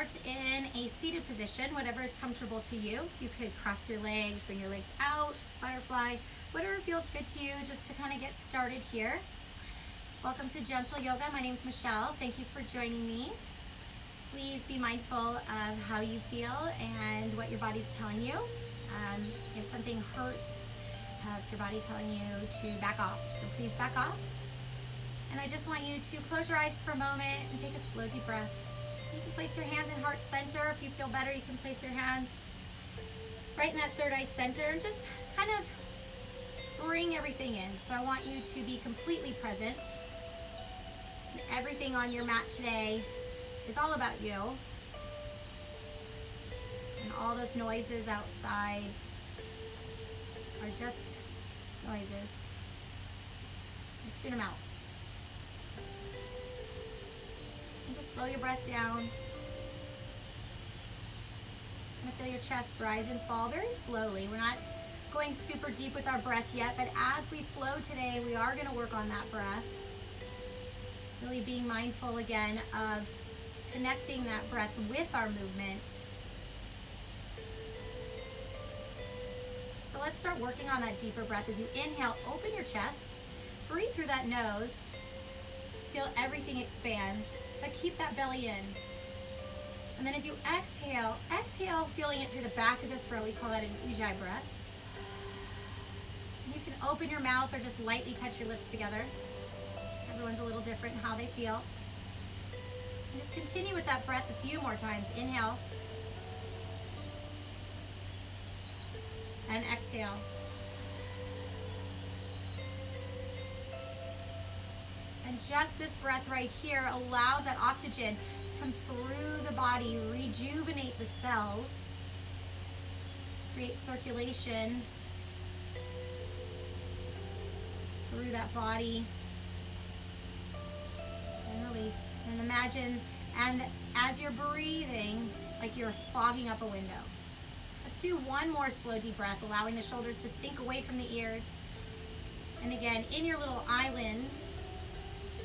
start in a seated position, whatever is comfortable to you. You could cross your legs, bring your legs out, butterfly, whatever feels good to you, just to kind of get started here. Welcome to Gentle Yoga. My name is Michelle. Thank you for joining me. Please be mindful of how you feel and what your body's telling you. If something hurts, it's your body telling you to back off. So please back off. And I just want you to close your eyes for a moment and take a slow, deep breath. You can place your hands in heart center. If you feel better, you can place your hands right in that third eye center and just kind of bring everything in. So I want you to be completely present. And everything on your mat today is all about you. And all those noises outside are just noises. Tune them out. And just slow your breath down. Kind of feel your chest rise and fall very slowly. We're not going super deep with our breath yet, but as we flow today, we are going to work on that breath. Really being mindful again of connecting that breath with our movement. So let's start working on that deeper breath. As you inhale, open your chest, breathe through that nose, feel everything expand, but keep that belly in. And then as you exhale, feeling it through the back of the throat. We call that an ujjayi breath. You can open your mouth or just lightly touch your lips together. Everyone's a little different in how they feel. And just continue with that breath a few more times. Inhale. And exhale. And just this breath right here allows that oxygen to come through the body, rejuvenate the cells, create circulation through that body, and release. And imagine, and as you're breathing, like you're fogging up a window. Let's do one more slow, deep breath, allowing the shoulders to sink away from the ears. And again, in your little island,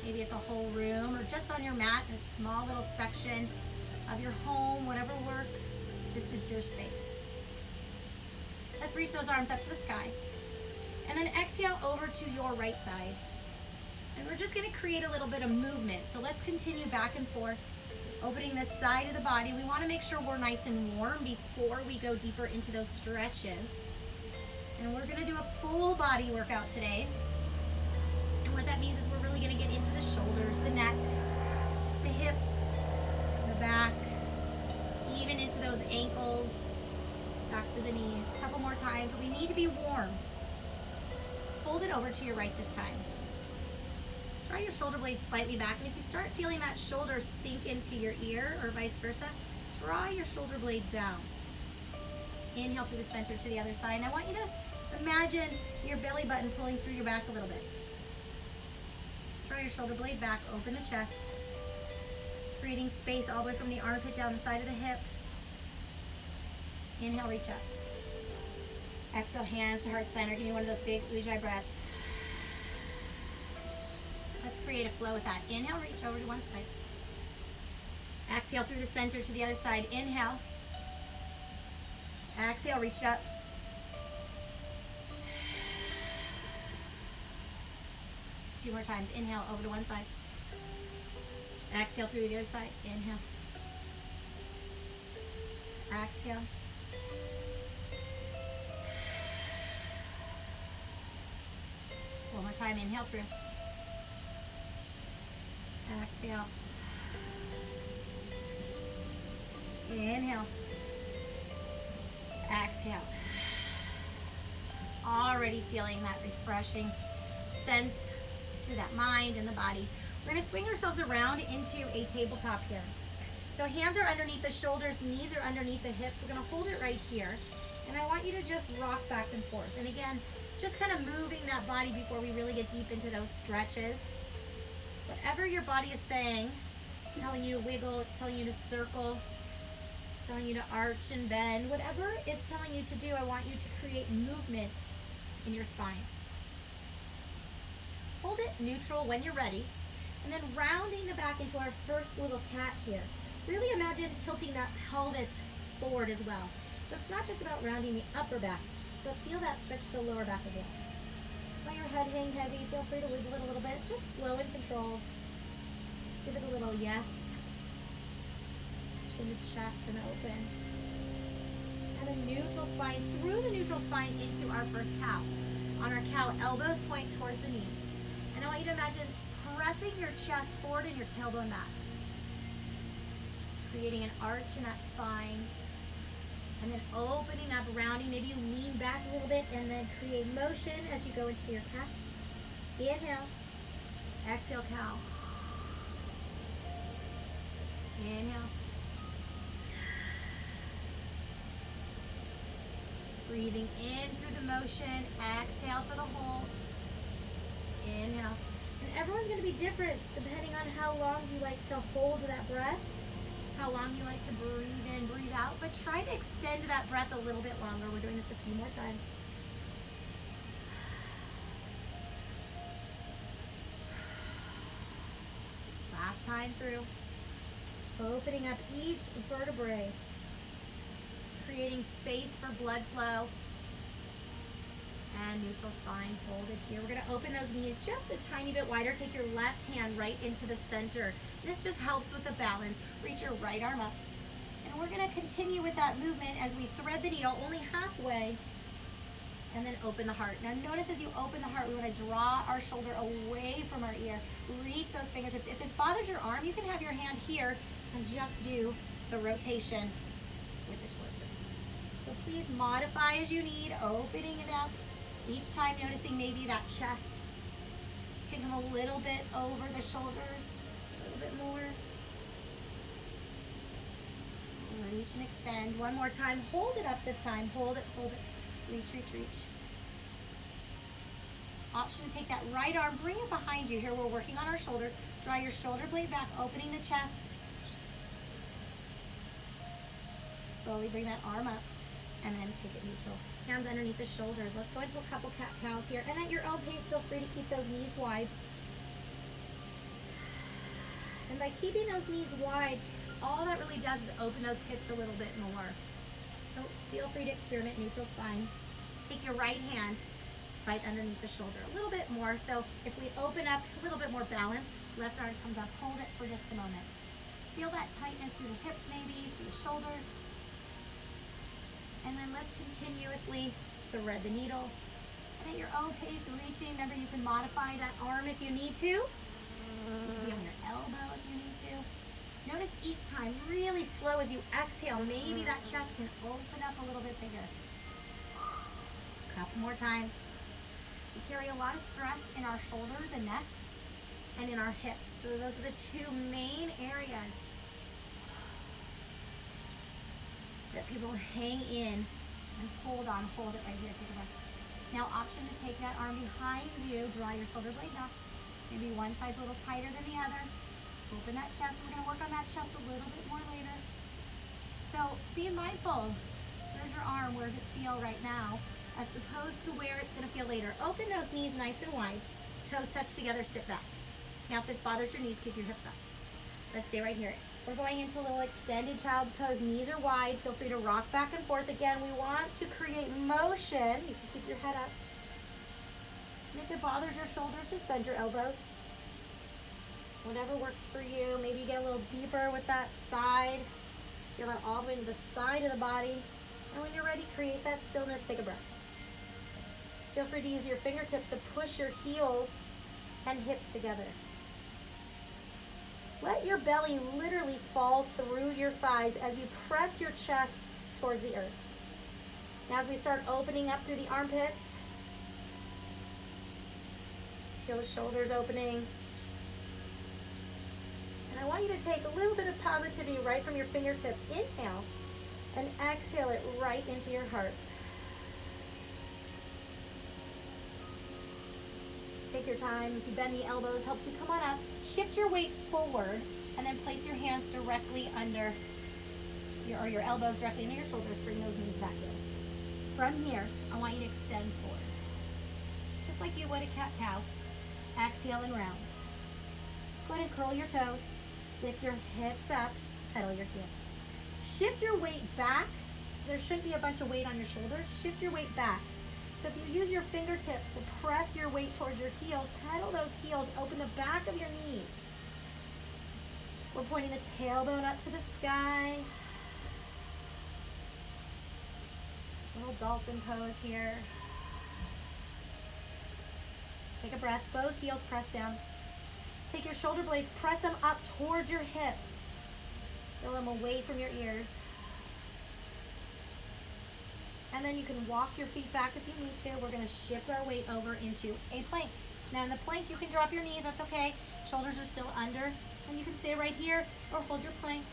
maybe it's a whole room or just on your mat, a small little section of your home, whatever works, this is your space. Let's reach those arms up to the sky. And then exhale over to your right side. And we're just gonna create a little bit of movement. So let's continue back and forth, opening the side of the body. We wanna make sure we're nice and warm before we go deeper into those stretches. And we're gonna do a full body workout today. And what that means is we're really gonna get into the shoulders, the neck, the hips, the back, even into those ankles, backs of the knees. A couple more times, but we need to be warm. Hold it over to your right this time. Draw your shoulder blades slightly back, and if you start feeling that shoulder sink into your ear or vice versa, draw your shoulder blade down. Inhale through the center to the other side, and I want you to imagine your belly button pulling through your back a little bit. Draw your shoulder blade back, open the chest, creating space all the way from the armpit down the side of the hip. Inhale, reach up. Exhale, hands to heart center. Give me one of those big ujjayi breaths. Let's create a flow with that. Inhale, reach over to one side. Exhale through the center to the other side. Inhale. Exhale, reach it up. Two more times. Inhale, over to one side. Exhale through the other side. Inhale. Exhale. One more time. Inhale through. Exhale. Inhale. Exhale. Already feeling that refreshing sense through that mind and the body. We're going to swing ourselves around into a tabletop here. So hands are underneath the shoulders, knees are underneath the hips. We're going to hold it right here. And I want you to just rock back and forth. And again, just kind of moving that body before we really get deep into those stretches. Whatever your body is saying, it's telling you to wiggle, it's telling you to circle, it's telling you to arch and bend, whatever it's telling you to do, I want you to create movement in your spine. Hold it neutral when you're ready, and then rounding the back into our first little cat here. Really imagine tilting that pelvis forward as well. So it's not just about rounding the upper back, but feel that stretch to the lower back as well. Let your head hang heavy. Feel free to wiggle it a little bit, just slow and controlled. Give it a little yes. Chin to chest and open. And a neutral spine, through the neutral spine into our first cow. On our cow, elbows point towards the knees. And I want you to imagine pressing your chest forward and your tailbone back. Creating an arch in that spine. And then opening up, rounding. Maybe you lean back a little bit and then create motion as you go into your cat. Inhale. Exhale, cow. Inhale. Breathing in through the motion. Exhale for the hold. Inhale. And everyone's going to be different depending on how long you like to hold that breath, how long you like to breathe in, breathe out, but try to extend that breath a little bit longer. We're doing this a few more times. Last time through. Opening up each vertebrae, creating space for blood flow. And neutral spine, hold it here. We're gonna open those knees just a tiny bit wider. Take your left hand right into the center. This just helps with the balance. Reach your right arm up. And we're gonna continue with that movement as we thread the needle only halfway and then open the heart. Now notice as you open the heart, we wanna draw our shoulder away from our ear. Reach those fingertips. If this bothers your arm, you can have your hand here and just do the rotation with the torso. So please modify as you need, opening it up. Each time noticing maybe that chest can come a little bit over the shoulders, a little bit more. Reach and extend. One more time. Hold it up this time. Hold it, hold it. Reach, reach, reach. Option to take that right arm, bring it behind you. Here we're working on our shoulders. Draw your shoulder blade back, opening the chest. Slowly bring that arm up and then take it neutral. Hands underneath the shoulders. Let's go into a couple cat-cows here. And at your own pace, feel free to keep those knees wide. And by keeping those knees wide, all that really does is open those hips a little bit more. So feel free to experiment neutral spine. Take your right hand right underneath the shoulder a little bit more. So if we open up a little bit more balance, left arm comes up. Hold it for just a moment. Feel that tightness through the hips maybe, through the shoulders. And then let's continuously thread the needle. And at your own pace, reaching. Remember, you can modify that arm if you need to. Be on your elbow if you need to. Notice each time, really slow as you exhale. Maybe that chest can open up a little bit bigger. Couple more times. We carry a lot of stress in our shoulders and neck and in our hips. So those are the two main areas that people hang in and hold on. Hold it right here. Take a breath. Now, option to take that arm behind you. Draw your shoulder blade down. Maybe one side's a little tighter than the other. Open that chest. We're going to work on that chest a little bit more later. So be mindful. Where's your arm? Where does it feel right now? As opposed to where it's going to feel later. Open those knees nice and wide. Toes touch together. Sit back. Now, if this bothers your knees, keep your hips up. Let's stay right here. We're going into a little extended child's pose. Knees are wide. Feel free to rock back and forth. Again, we want to create motion. You can keep your head up. And if it bothers your shoulders, just bend your elbows. Whatever works for you. Maybe you get a little deeper with that side. Feel that all the way to the side of the body. And when you're ready, create that stillness. Take a breath. Feel free to use your fingertips to push your heels and hips together. Let your belly literally fall through your thighs as you press your chest towards the earth. Now as we start opening up through the armpits, feel the shoulders opening. And I want you to take a little bit of positivity right from your fingertips. Inhale and exhale it right into your heart. Take your time. If you bend the elbows, helps you come on up. Shift your weight forward and then place your hands directly under your elbows directly under your shoulders. Bring those knees back in. From here, I want you to extend forward. Just like you would a cat-cow. Exhale and round. Go ahead and curl your toes. Lift your hips up pedal your heels. Shift your weight back. So there shouldn't be a bunch of weight on your shoulders. Shift your weight back. So if you use your fingertips to press your weight towards your heels, pedal those heels, open the back of your knees. We're pointing the tailbone up to the sky. Little dolphin pose here. Take a breath, both heels press down. Take your shoulder blades, press them up towards your hips. Feel them away from your ears. And then you can walk your feet back if you need to. We're gonna shift our weight over into a plank. Now in the plank, you can drop your knees, that's okay. Shoulders are still under. And you can stay right here or hold your plank.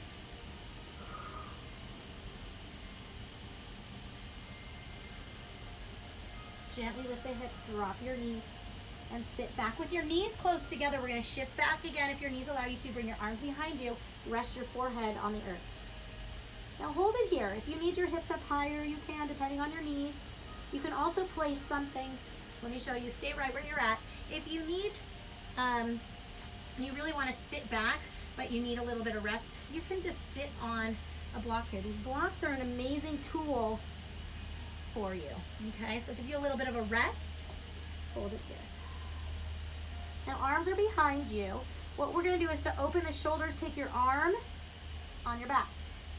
Gently lift the hips, drop your knees, and sit back with your knees close together. We're gonna shift back again. If your knees allow you to, bring your arms behind you, rest your forehead on the earth. Now hold it here. If you need your hips up higher, you can, depending on your knees. You can also place something. So let me show you, stay right where you're at. If you need, you really wanna sit back, but you need a little bit of rest, you can just sit on a block here. These blocks are an amazing tool for you, okay? So it gives you a little bit of a rest. Hold it here. Now arms are behind you. What we're gonna do is to open the shoulders, take your arm on your back.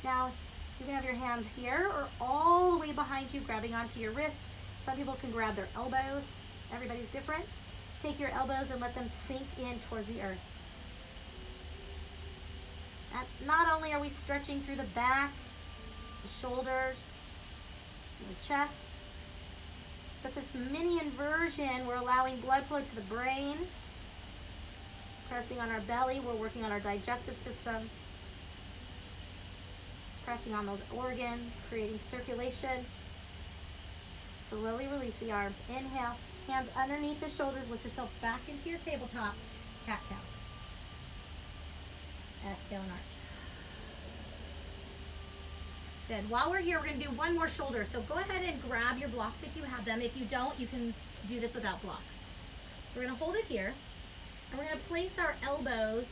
Now, you can have your hands here or all the way behind you, grabbing onto your wrists. Some people can grab their elbows. Everybody's different. Take your elbows and let them sink in towards the earth. And not only are we stretching through the back, the shoulders, and the chest, but this mini inversion, we're allowing blood flow to the brain. Pressing on our belly, we're working on our digestive system. Pressing on those organs, creating circulation. Slowly release the arms. Inhale, hands underneath the shoulders, lift yourself back into your tabletop, cat-cow. Exhale and arch. Good. While we're here, we're going to do one more shoulder. So go ahead and grab your blocks if you have them. If you don't, you can do this without blocks. So we're going to hold it here, and we're going to place our elbows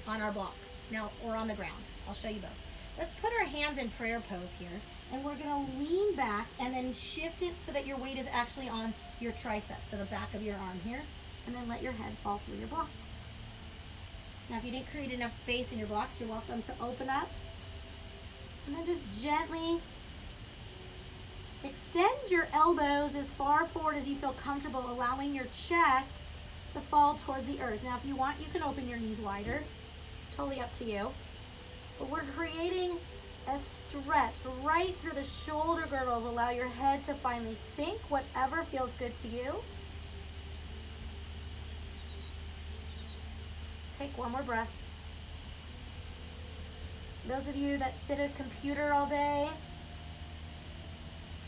on our blocks now, or on the ground. I'll show you both. Let's put our hands in prayer pose here, and we're going to lean back and then shift it so that your weight is actually on your triceps, so the back of your arm here, and then let your head fall through your blocks. Now, if you didn't create enough space in your blocks, you're welcome to open up. And then just gently extend your elbows as far forward as you feel comfortable, allowing your chest to fall towards the earth. Now, if you want, you can open your knees wider. Totally up to you. But we're creating a stretch right through the shoulder girdles. Allow your head to finally sink, whatever feels good to you. Take one more breath. Those of you that sit at a computer all day,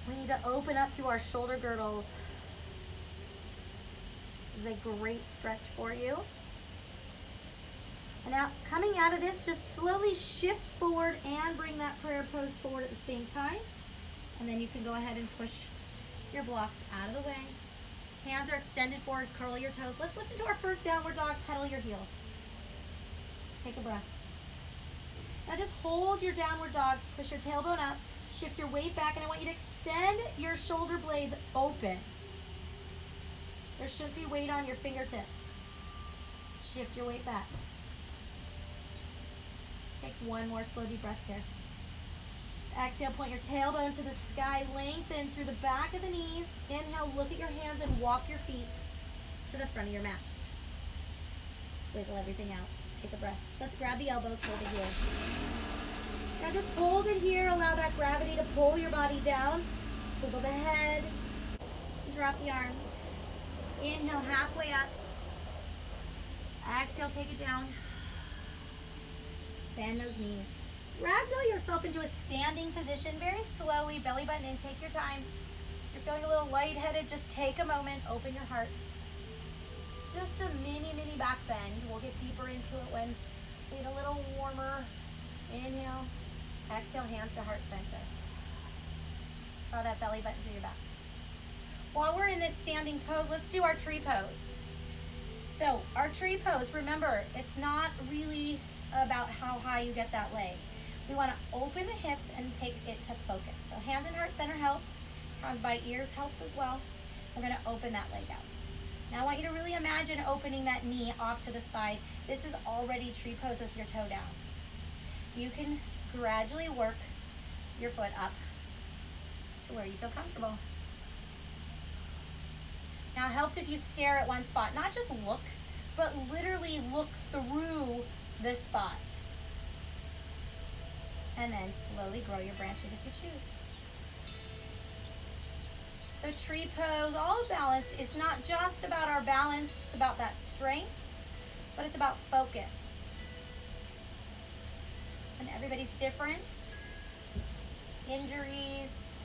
we need to open up through our shoulder girdles. This is a great stretch for you. And now, coming out of this, just slowly shift forward and bring that prayer pose forward at the same time. And then you can go ahead and push your blocks out of the way. Hands are extended forward, curl your toes. Let's lift into our first downward dog, pedal your heels. Take a breath. Now just hold your downward dog, push your tailbone up, shift your weight back, and I want you to extend your shoulder blades open. There shouldn't be weight on your fingertips. Shift your weight back. Take one more slow deep breath here. Exhale, point your tailbone to the sky, lengthen through the back of the knees. Inhale, look at your hands and walk your feet to the front of your mat. Wiggle everything out. Just take a breath. Let's grab the elbows, hold it here. Now just hold it here. Allow that gravity to pull your body down. Wiggle the head. Drop the arms. Inhale, halfway up. Exhale, take it down. Bend those knees. Ragdoll yourself into a standing position very slowly. Belly button in. Take your time. If you're feeling a little lightheaded, just take a moment. Open your heart. Just a mini back bend. We'll get deeper into it when we get a little warmer. Inhale. Exhale, hands to heart center. Draw that belly button through your back. While we're in this standing pose, let's do our tree pose. So our tree pose, remember, it's not really about how high you get that leg. We want to open the hips and take it to focus. So hands in heart center helps. Hands by ears helps as well. We're going to open that leg out. Now I want you to really imagine opening that knee off to the side. This is already tree pose with your toe down. You can gradually work your foot up to where you feel comfortable. Now it helps if you stare at one spot, not just look, but literally look through this spot. And then slowly grow your branches if you choose. So tree pose, all of balance, is not just about our balance, it's about that strength, but it's about focus. And everybody's different. Injuries.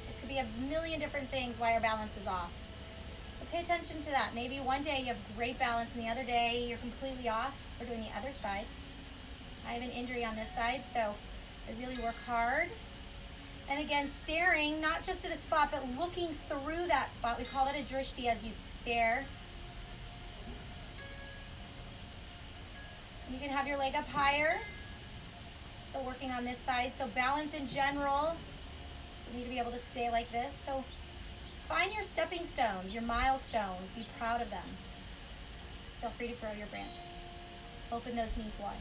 It could be a million different things why our balance is off. So pay attention to that. Maybe one day you have great balance and the other day you're completely off. We're doing the other side. I have an injury on this side, so I really work hard. And again, staring, not just at a spot, but looking through that spot. We call it a drishti as you stare. You can have your leg up higher. Still working on this side. So balance in general, you need to be able to stay like this. So find your stepping stones, your milestones. Be proud of them. Feel free to grow your branches. Open those knees wide.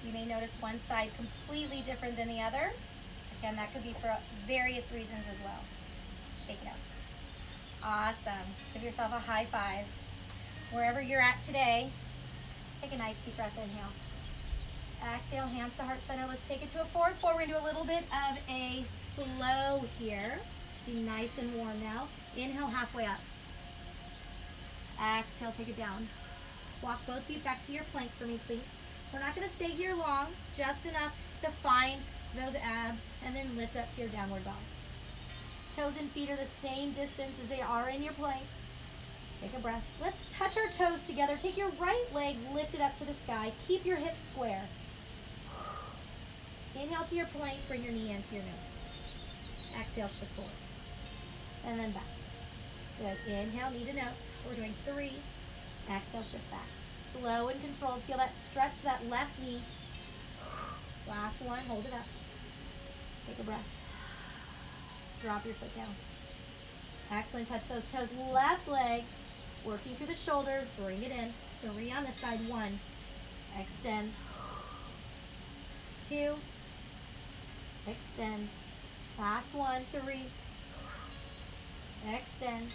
You may notice one side completely different than the other. Again, that could be for various reasons as well. Shake it out. Awesome. Give yourself a high five. Wherever you're at today, take a nice deep breath. Inhale. Exhale, hands to heart center. Let's take it to a forward fold. We're going to do a little bit of a flow here. Should be nice and warm now. Inhale, halfway up. Exhale, take it down. Walk both feet back to your plank for me, please. We're not going to stay here long, just enough to find those abs and then lift up to your downward dog. Toes and feet are the same distance as they are in your plank. Take a breath. Let's touch our toes together. Take your right leg, lift it up to the sky. Keep your hips square. Inhale to your plank, bring your knee into your nose. Exhale, shift forward. And then back. Good. Inhale, knee to nose. We're doing 3. Exhale, shift back. Slow and controlled. Feel that stretch, that left knee. Last one. Hold it up. Take a breath. Drop your foot down. Excellent. Touch those toes. Left leg. Working through the shoulders. Bring it in. 3 on this side. 1. Extend. 2. Extend. Last one. 3. Extend.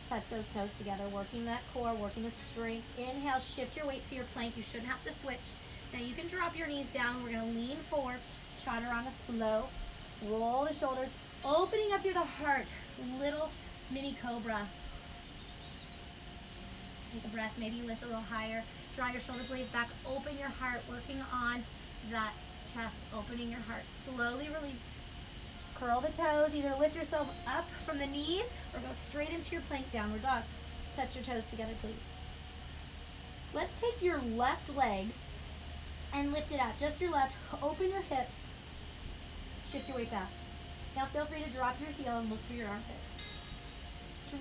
Touch those toes together, working that core, working the strength. Inhale, shift your weight to your plank. You shouldn't have to switch. Now you can drop your knees down. We're going to lean forward, chaturanga slow. Roll the shoulders, opening up through the heart. Little mini cobra. Take a breath, maybe lift a little higher. Draw your shoulder blades back, open your heart, working on that chest, opening your heart. Slowly release. Curl the toes, either lift yourself up from the knees or go straight into your plank downward dog. Touch your toes together, please. Let's take your left leg and lift it up. Just your left. Open your hips. Shift your weight back. Now feel free to drop your heel and look through your armpit.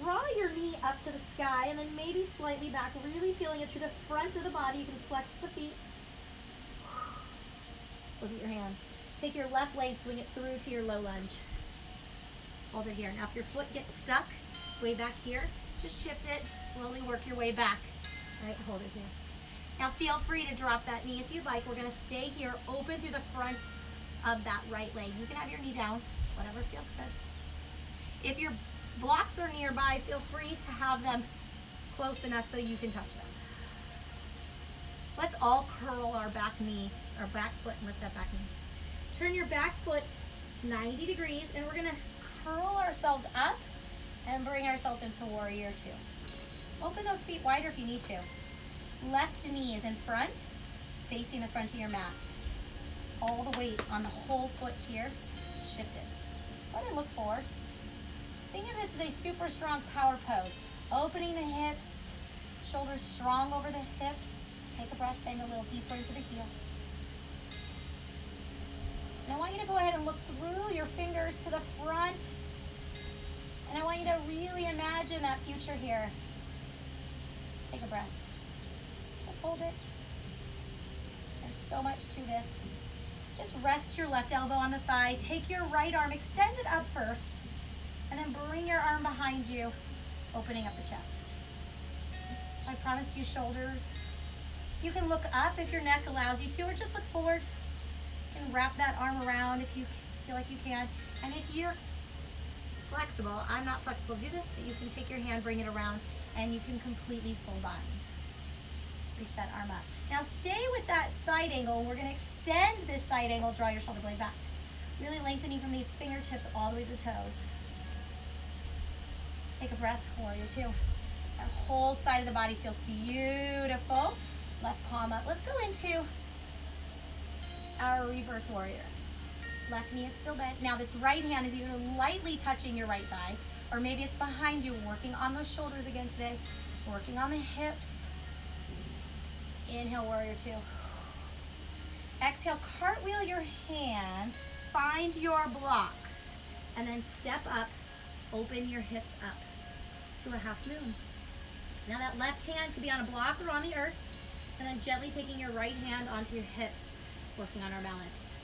Draw your knee up to the sky and then maybe slightly back, really feeling it through the front of the body. You can flex the feet. Look at your hand. Take your left leg, swing it through to your low lunge. Hold it here. Now if your foot gets stuck way back here, just shift it, slowly work your way back. All right, hold it here. Now feel free to drop that knee if you'd like. We're gonna stay here, open through the front of that right leg. You can have your knee down, whatever feels good. If your blocks are nearby, feel free to have them close enough so you can touch them. Let's all curl our back knee, our back foot, and lift that back knee. Turn your back foot 90 degrees, and we're gonna curl ourselves up and bring ourselves into warrior 2. Open those feet wider if you need to. Left knee is in front, facing the front of your mat. All the weight on the whole foot here, shift it. Go ahead and look forward. Think of this as a super strong power pose. Opening the hips, shoulders strong over the hips. Take a breath, bend a little deeper into the heel. And I want you to go ahead and look through your fingers to the front. And I want you to really imagine that future here. Take a breath. Just hold it. So much to this. Just rest your left elbow on the thigh. Take your right arm, extend it up first, and then bring your arm behind you, opening up the chest. I promised you shoulders. You can look up if your neck allows you to, or just look forward. You can wrap that arm around if you feel like you can. And if you're flexible, I'm not flexible to do this, but you can take your hand, bring it around, and you can completely full bind. Reach that arm up. Now stay with that side angle. We're going to extend this side angle, draw your shoulder blade back. Really lengthening from the fingertips all the way to the toes. Take a breath, warrior two. That whole side of the body feels beautiful. Left palm up. Let's go into our reverse warrior. Left knee is still bent. Now this right hand is either lightly touching your right thigh, or maybe it's behind you, working on those shoulders again today, working on the hips. Inhale, warrior two. Exhale, cartwheel your hand, find your blocks, and then step up, open your hips up to a half moon. Now that left hand could be on a block or on the earth, and then gently taking your right hand onto your hip, working on our balance.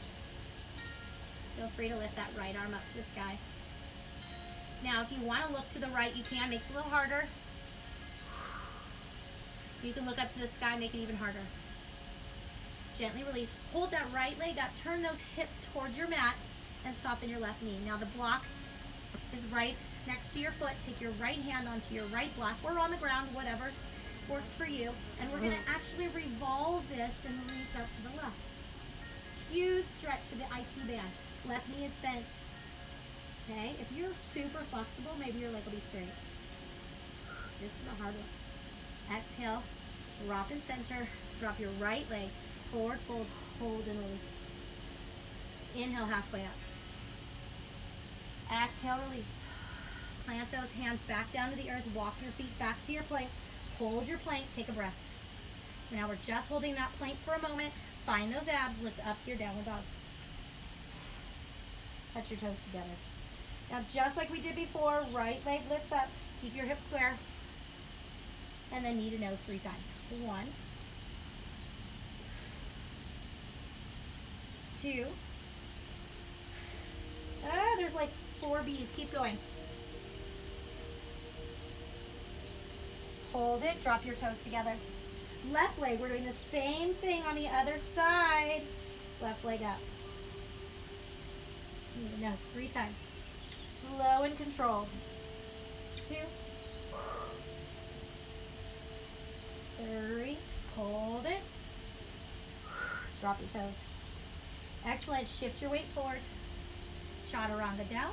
Feel free to lift that right arm up to the sky. Now, if you want to look to the right, you can. Makes it a little harder. You can look up to the sky, make it even harder. Gently release. Hold that right leg up. Turn those hips toward your mat and soften your left knee. Now the block is right next to your foot. Take your right hand onto your right block or on the ground, whatever works for you. And we're going to actually revolve this and reach out to the left. Huge stretch to the IT band. Left knee is bent. Okay, if you're super flexible, maybe your leg will be straight. This is a hard one. Exhale, drop in center, drop your right leg, forward fold, hold and release. Inhale, halfway up. Exhale, release. Plant those hands back down to the earth, walk your feet back to your plank, hold your plank, take a breath. Now we're just holding that plank for a moment. Find those abs, lift up to your downward dog. Touch your toes together. Now just like we did before, right leg lifts up, keep your hips square. And then knee to nose 3 times. 1, 2. There's like 4 B's. Keep going. Hold it. Drop your toes together. Left leg. We're doing the same thing on the other side. Left leg up. Knee to nose 3 times. Slow and controlled. 2. 3, hold it, drop your toes. Excellent, shift your weight forward, chaturanga down.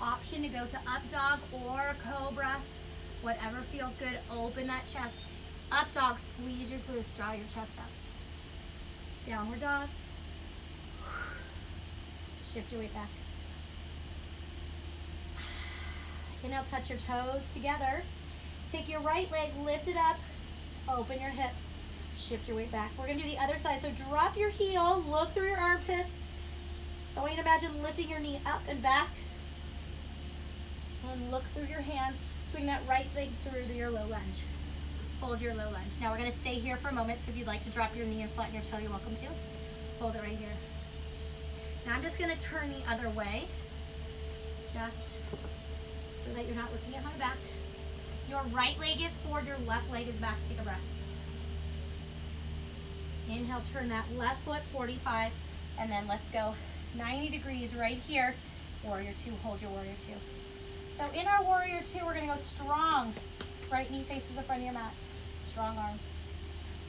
Option to go to up dog or cobra, whatever feels good. Open that chest. Up dog, squeeze your glutes, draw your chest up. Downward dog, shift your weight back. Inhale, touch your toes together. Take your right leg, lift it up. Open your hips, shift your weight back. We're gonna do the other side. So drop your heel, look through your armpits. I want you to imagine lifting your knee up and back. And look through your hands. Swing that right leg through to your low lunge. Hold your low lunge. Now we're gonna stay here for a moment. So if you'd like to drop your knee and flatten your toe, you're welcome to. Hold it right here. Now I'm just gonna turn the other way, just so that you're not looking at my back. Your right leg is forward, your left leg is back. Take a breath. Inhale, turn that left foot 45, and then let's go 90 degrees right here. Warrior two, hold your warrior two. So in our warrior two, we're gonna go strong. Right knee faces the front of your mat. Strong arms.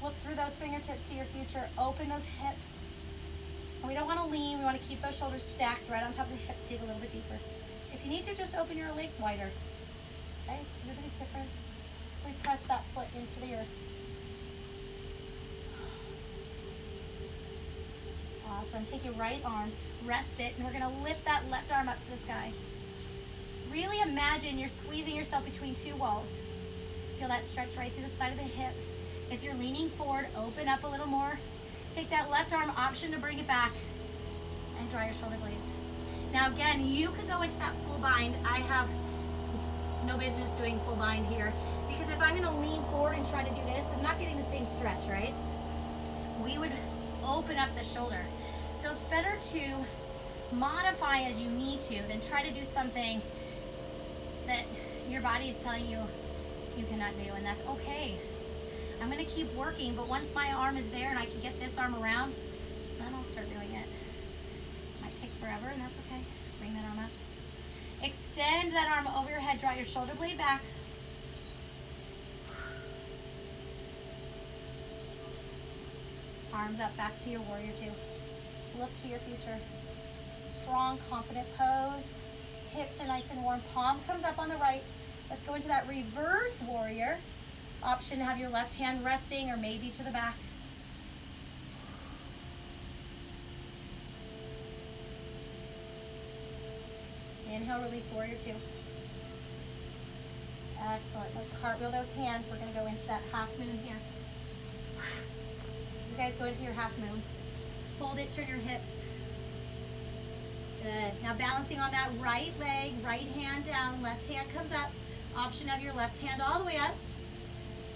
Look through those fingertips to your future. Open those hips. And we don't wanna lean, we wanna keep those shoulders stacked right on top of the hips, dig a little bit deeper. If you need to, just open your legs wider. Okay, everybody's different. We press that foot into the earth. Awesome. Take your right arm, rest it, and we're going to lift that left arm up to the sky. Really imagine you're squeezing yourself between 2 walls. Feel that stretch right through the side of the hip. If you're leaning forward, open up a little more. Take that left arm, option to bring it back, and draw your shoulder blades. Now again, you can go into that full bind. I have no business doing full bind here, because if I'm going to lean forward and try to do this, I'm not getting the same stretch, right? We would open up the shoulder. So it's better to modify as you need to than try to do something that your body is telling you you cannot do, and that's okay. I'm gonna keep working, but once my arm is there and I can get this arm around, then I'll start doing it. Might take forever, and that's okay. Bring that arm up. Extend that arm over your head, draw your shoulder blade back. Arms up, back to your warrior two. Look to your future. Strong, confident pose. Hips are nice and warm. Palm comes up on the right. Let's go into that reverse warrior. Option to have your left hand resting or maybe to the back. Inhale, release, warrior two. Excellent. Let's cartwheel those hands. We're going to go into that half moon here. You guys go into your half moon. Hold it, turn your hips. Good. Now balancing on that right leg, right hand down, left hand comes up. Option of your left hand all the way up.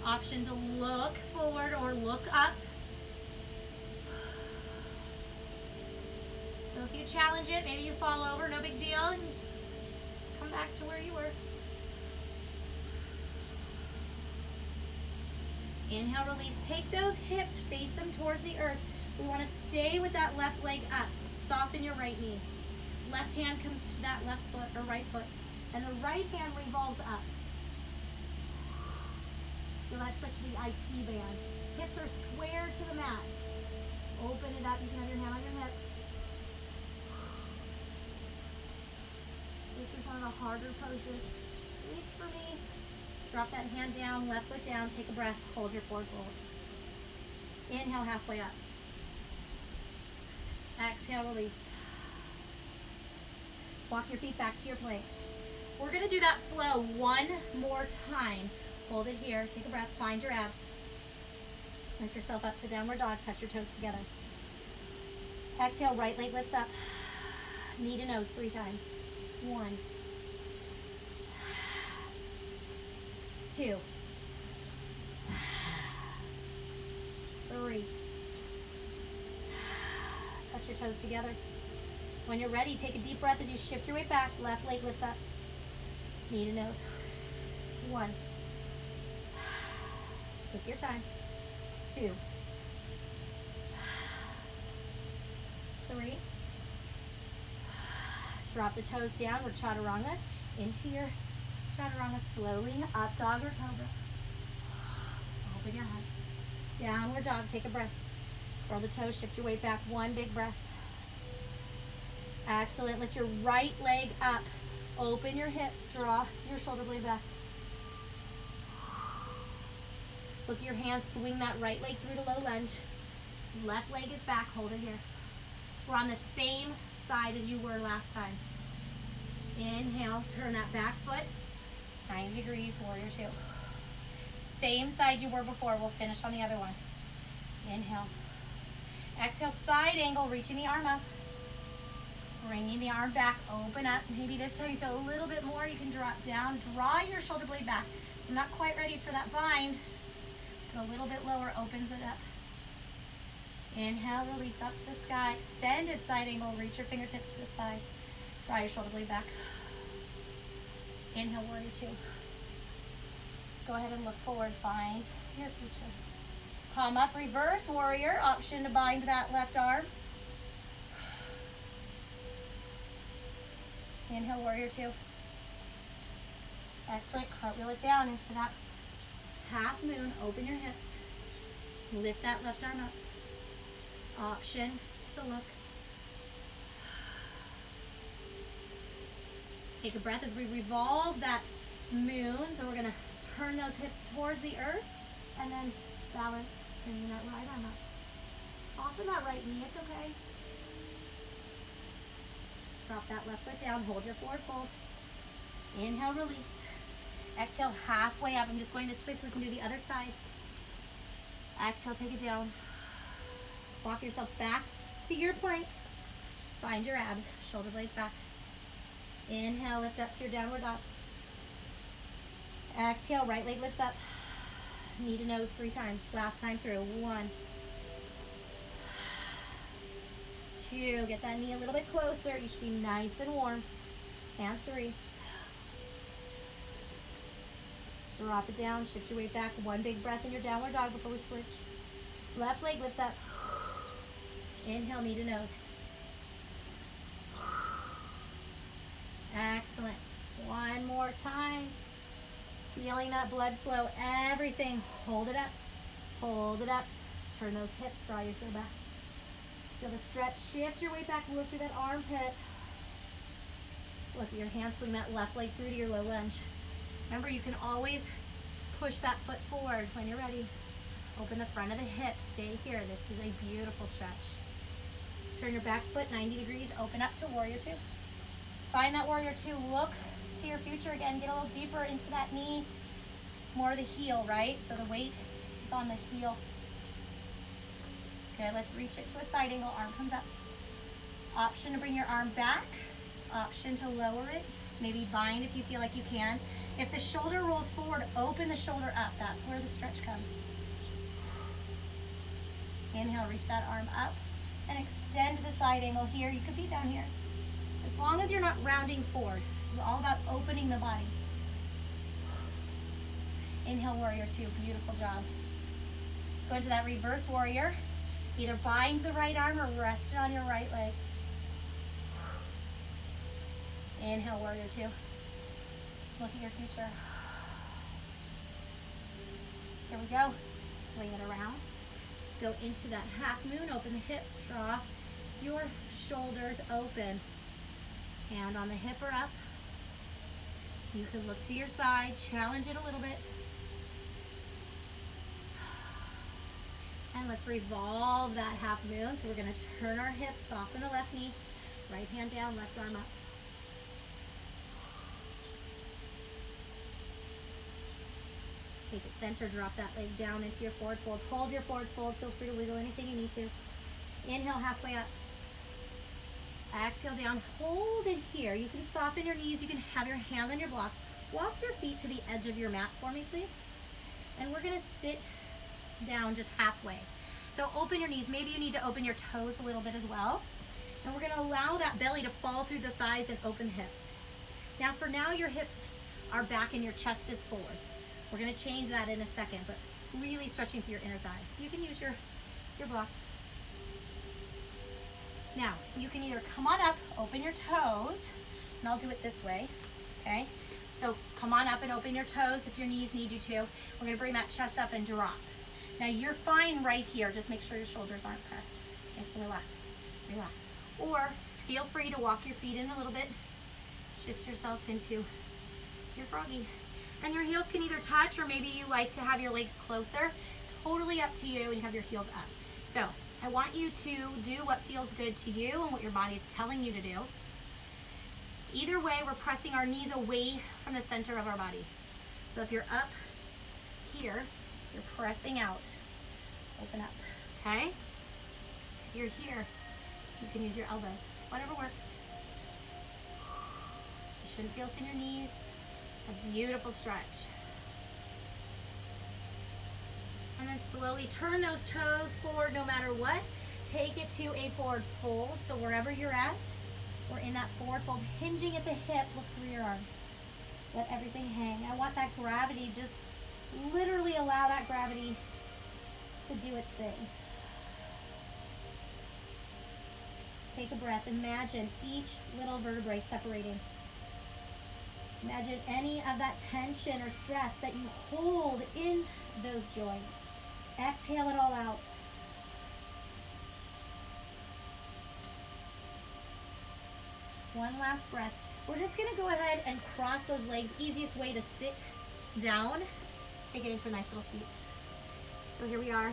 Option to look forward or look up. So if you challenge it, maybe you fall over, no big deal, and just come back to where you were. Inhale, release. Take those hips, face them towards the earth. We want to stay with that left leg up. Soften your right knee. Left hand comes to that left foot or right foot, and the right hand revolves up. Feel that stretch to the IT band. Hips are square to the mat. Open it up. You can have your hand on your hip. This is one of the harder poses, at least for me. Drop that hand down, left foot down, take a breath, hold your forward fold. Inhale, halfway up. Exhale, release. Walk your feet back to your plank. We're gonna do that flow one more time. Hold it here, take a breath, find your abs. Lift yourself up to downward dog, touch your toes together. Exhale, right leg lifts up. Knee to nose 3 times. 1, 2, 3. Touch your toes together. When you're ready, take a deep breath as you shift your weight back. Left leg lifts up. Knee to nose. 1. Take your time. 2. 3. Drop the toes down. We're chaturanga. Into your chaturanga slowly. Up dog or cobra. Open your heart. Downward dog. Take a breath. Curl the toes. Shift your weight back. 1 big breath. Excellent. Lift your right leg up. Open your hips. Draw your shoulder blade back. Look at your hands. Swing that right leg through to low lunge. Left leg is back. Hold it here. We're on the same side as you were last time. Inhale. Turn that back foot 90 degrees. Warrior two. Same side you were before. We'll finish on the other one. Inhale. Exhale. Side angle. Reaching the arm up. Bringing the arm back, open up. Maybe this time you feel a little bit more. You can drop down, draw your shoulder blade back. So I'm not quite ready for that bind, but a little bit lower opens it up. Inhale, release up to the sky. Extended side angle, reach your fingertips to the side. Draw your shoulder blade back. Inhale, warrior two. Go ahead and look forward, find your future. Palm up, reverse warrior. Option to bind that left arm. Inhale, warrior two. Excellent. Cartwheel it down into that half moon. Open your hips. Lift that left arm up. Option to look. Take a breath as we revolve that moon. So we're going to turn those hips towards the earth and then balance, bringing that right arm up. Soften that right knee. It's okay. Drop that left foot down. Hold your forward fold. Inhale, release. Exhale, halfway up. I'm just going this way so we can do the other side. Exhale, take it down. Walk yourself back to your plank. Find your abs. Shoulder blades back. Inhale, lift up to your downward dog. Exhale, right leg lifts up. Knee to nose 3 times. Last time through. 1, 2. Get that knee a little bit closer. You should be nice and warm. And 3. Drop it down. Shift your weight back. 1 big breath in your downward dog before we switch. Left leg lifts up. Inhale, knee to nose. Excellent. One more time. Feeling that blood flow. Everything. Hold it up. Hold it up. Turn those hips. Draw your heel back. Feel the stretch. Shift your weight back. Look through that armpit. Look at your hands. Swing that left leg through to your low lunge. Remember, you can always push that foot forward when you're ready. Open the front of the hips. Stay here. This is a beautiful stretch. Turn your back foot 90 degrees. Open up to warrior 2. Find that warrior 2. Look to your future again. Get a little deeper into that knee. More of the heel, right? So the weight is on the heel. Okay, let's reach it to a side angle. Arm comes up. Option to bring your arm back. Option to lower it. Maybe bind if you feel like you can. If the shoulder rolls forward, open the shoulder up. That's where the stretch comes. Inhale, reach that arm up and extend to the side angle here. You could be down here. As long as you're not rounding forward. This is all about opening the body. Inhale, warrior 2. Beautiful job. Let's go into that reverse warrior. Either bind the right arm or rest it on your right leg. Inhale, warrior 2. Look at your future. Here we go. Swing it around. Let's go into that half moon. Open the hips. Draw your shoulders open. Hand on the hip or up. You can look to your side. Challenge it a little bit. And let's revolve that half moon. So we're going to turn our hips, soften the left knee. Right hand down, left arm up. Take it center, drop that leg down into your forward fold. Hold your forward fold. Feel free to wiggle anything you need to. Inhale, halfway up. Exhale down. Hold it here. You can soften your knees. You can have your hands on your blocks. Walk your feet to the edge of your mat for me, please. And we're going to sit down just halfway. So open your knees. Maybe you need to open your toes a little bit as well. And we're going to allow that belly to fall through the thighs and open the hips. Now, for now, your hips are back and your chest is forward. We're going to change that in a second, but really stretching through your inner thighs. You can use your blocks. Now, you can either come on up, open your toes, and I'll do it this way, okay? So come on up and open your toes if your knees need you to. We're going to bring that chest up and drop. Now, you're fine right here. Just make sure your shoulders aren't pressed. Okay, so relax, relax. Or feel free to walk your feet in a little bit. Shift yourself into your froggy. And your heels can either touch, or maybe you like to have your legs closer. Totally up to you, and you have your heels up. So I want you to do what feels good to you and what your body is telling you to do. Either way, we're pressing our knees away from the center of our body. So if you're up here, you're pressing out. Open up, okay? If you're here, you can use your elbows. Whatever works. You shouldn't feel this in your knees. A beautiful stretch. And then slowly turn those toes forward no matter what. Take it to a forward fold. So wherever you're at, we're in that forward fold, hinging at the hip. Look through your arm. Let everything hang. I want that gravity, just literally allow that gravity to do its thing. Take a breath. Imagine each little vertebrae separating. Imagine any of that tension or stress that you hold in those joints. Exhale it all out. One last breath. We're just going to go ahead and cross those legs. Easiest way to sit down. Take it into a nice little seat. So here we are.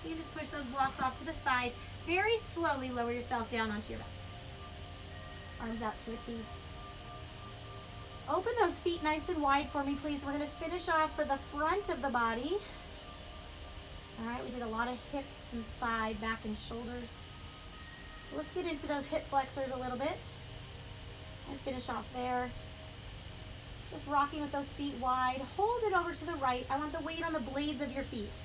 You can just push those blocks off to the side. Very slowly lower yourself down onto your back. Arms out to a T. Open those feet nice and wide for me, please. We're going to finish off for the front of the body. All right, we did a lot of hips and side, back, and shoulders. So let's get into those hip flexors a little bit and finish off there. Just rocking with those feet wide. Hold it over to the right. I want the weight on the blades of your feet.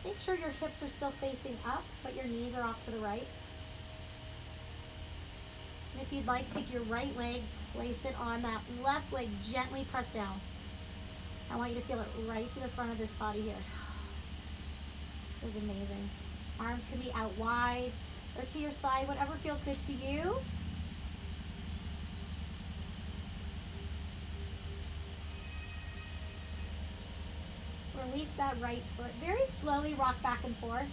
Make sure your hips are still facing up, but your knees are off to the right. And if you'd like, take your right leg, place it on that left leg, gently press down. I want you to feel it right through the front of this body here. This is amazing. Arms can be out wide or to your side, whatever feels good to you. Release that right foot. Very slowly rock back and forth.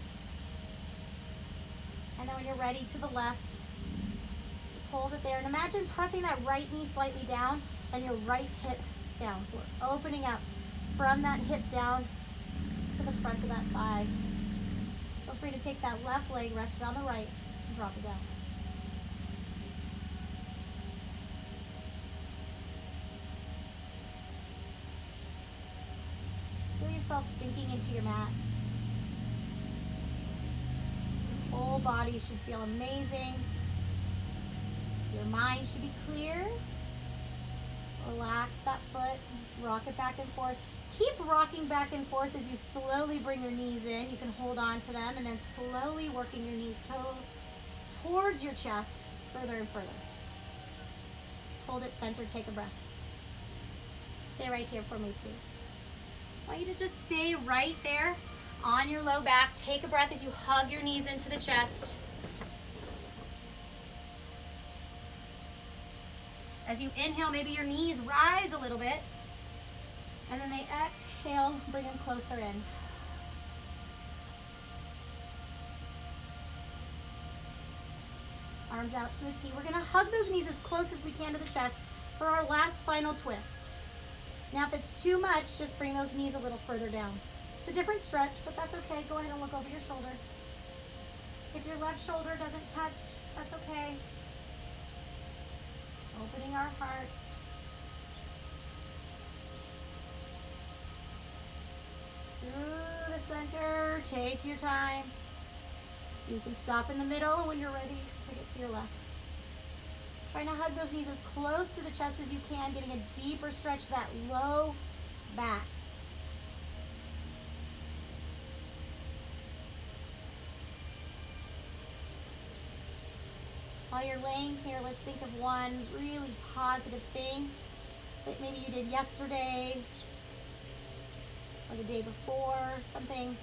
And then when you're ready, to the left. Just hold it there. And imagine pressing that right knee slightly down and your right hip down. So we're opening up from that hip down to the front of that thigh. Feel free to take that left leg, rest it on the right, and drop it down. Feel yourself sinking into your mat. Your whole body should feel amazing. Your mind should be clear. Relax that foot, rock it back and forth. Keep rocking back and forth as you slowly bring your knees in. You can hold on to them and then slowly working your knees towards your chest further and further. Hold it centered, take a breath. Stay right here for me, please. I want you to just stay right there on your low back. Take a breath as you hug your knees into the chest. As you inhale, maybe your knees rise a little bit. And then they exhale, bring them closer in. Arms out to a T. We're going to hug those knees as close as we can to the chest for our last spinal twist. Now, if it's too much, just bring those knees a little further down. It's a different stretch, but that's okay. Go ahead and look over your shoulder. If your left shoulder doesn't touch, that's okay. Opening our hearts. Through the center, take your time. You can stop in the middle. When you're ready, take it to your left. Trying to hug those knees as close to the chest as you can, getting a deeper stretch, that low back. While you're laying here, let's think of one really positive thing that maybe you did yesterday or the day before, something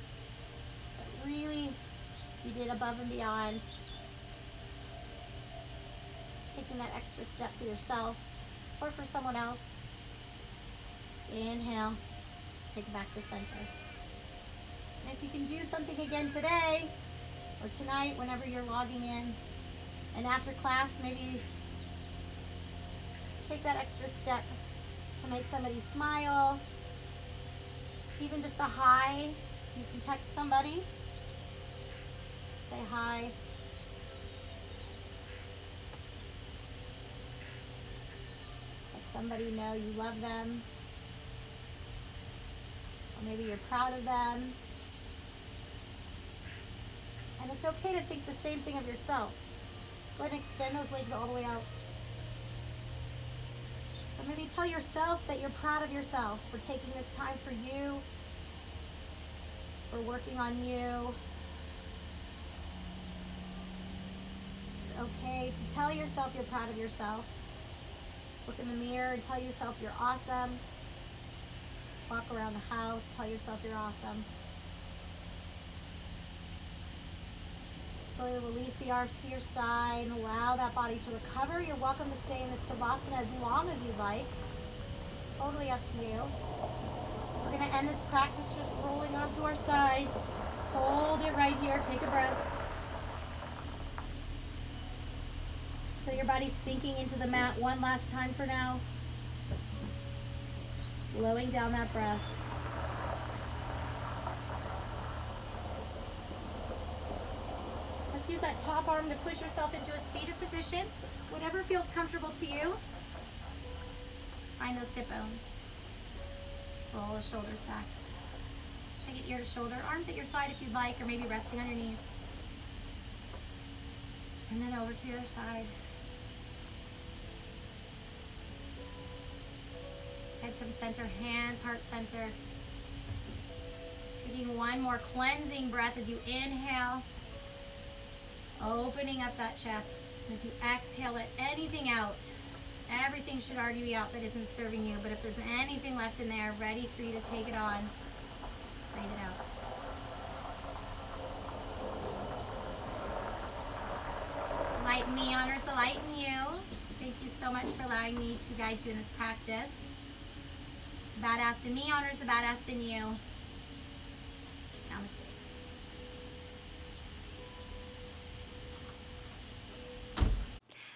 that really you did above and beyond. Just taking that extra step for yourself or for someone else. Inhale, take it back to center. And if you can do something again today or tonight, whenever you're logging in, and after class, maybe take that extra step to make somebody smile. Even just a hi. You can text somebody. Say hi. Let somebody know you love them. Or maybe you're proud of them. And it's okay to think the same thing of yourself. Go ahead and extend those legs all the way out. Or maybe tell yourself that you're proud of yourself for taking this time for you, for working on you. It's okay to tell yourself you're proud of yourself. Look in the mirror and tell yourself you're awesome. Walk around the house, tell yourself you're awesome. Slowly release the arms to your side and allow that body to recover. You're welcome to stay in this Savasana as long as you'd like. Totally up to you. We're going to end this practice just rolling onto our side. Hold it right here. Take a breath. Feel your body sinking into the mat one last time for now. Slowing down that breath. Let's use that top arm to push yourself into a seated position. Whatever feels comfortable to you. Find those sit bones. Roll the shoulders back. Take it ear to shoulder. Arms at your side if you'd like, or maybe resting on your knees. And then over to the other side. Head comes center, hands, heart center. Take Taking one more cleansing breath as you inhale. Opening up that chest. As you exhale, let anything out. Everything should already be out that isn't serving you, but if there's anything left in there, ready for you to take it on, breathe it out. The light in me honors the light in you. Thank you so much for allowing me to guide you in this practice. The badass in me honors the badass in you. Namaste.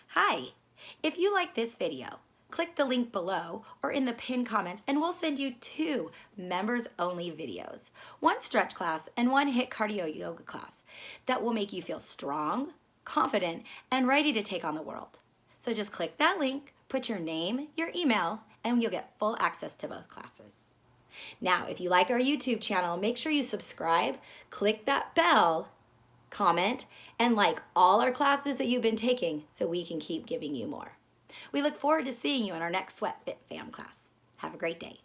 Hi, if you like this video, click the link below or in the pinned comments and we'll send you 2 members-only videos, one stretch class and one HIIT cardio yoga class that will make you feel strong, confident, and ready to take on the world. So just click that link, put your name, your email, and you'll get full access to both classes. Now, if you like our YouTube channel, make sure you subscribe, click that bell, comment, and like all our classes that you've been taking so we can keep giving you more. We look forward to seeing you in our next Sweat Fit Fam class. Have a great day.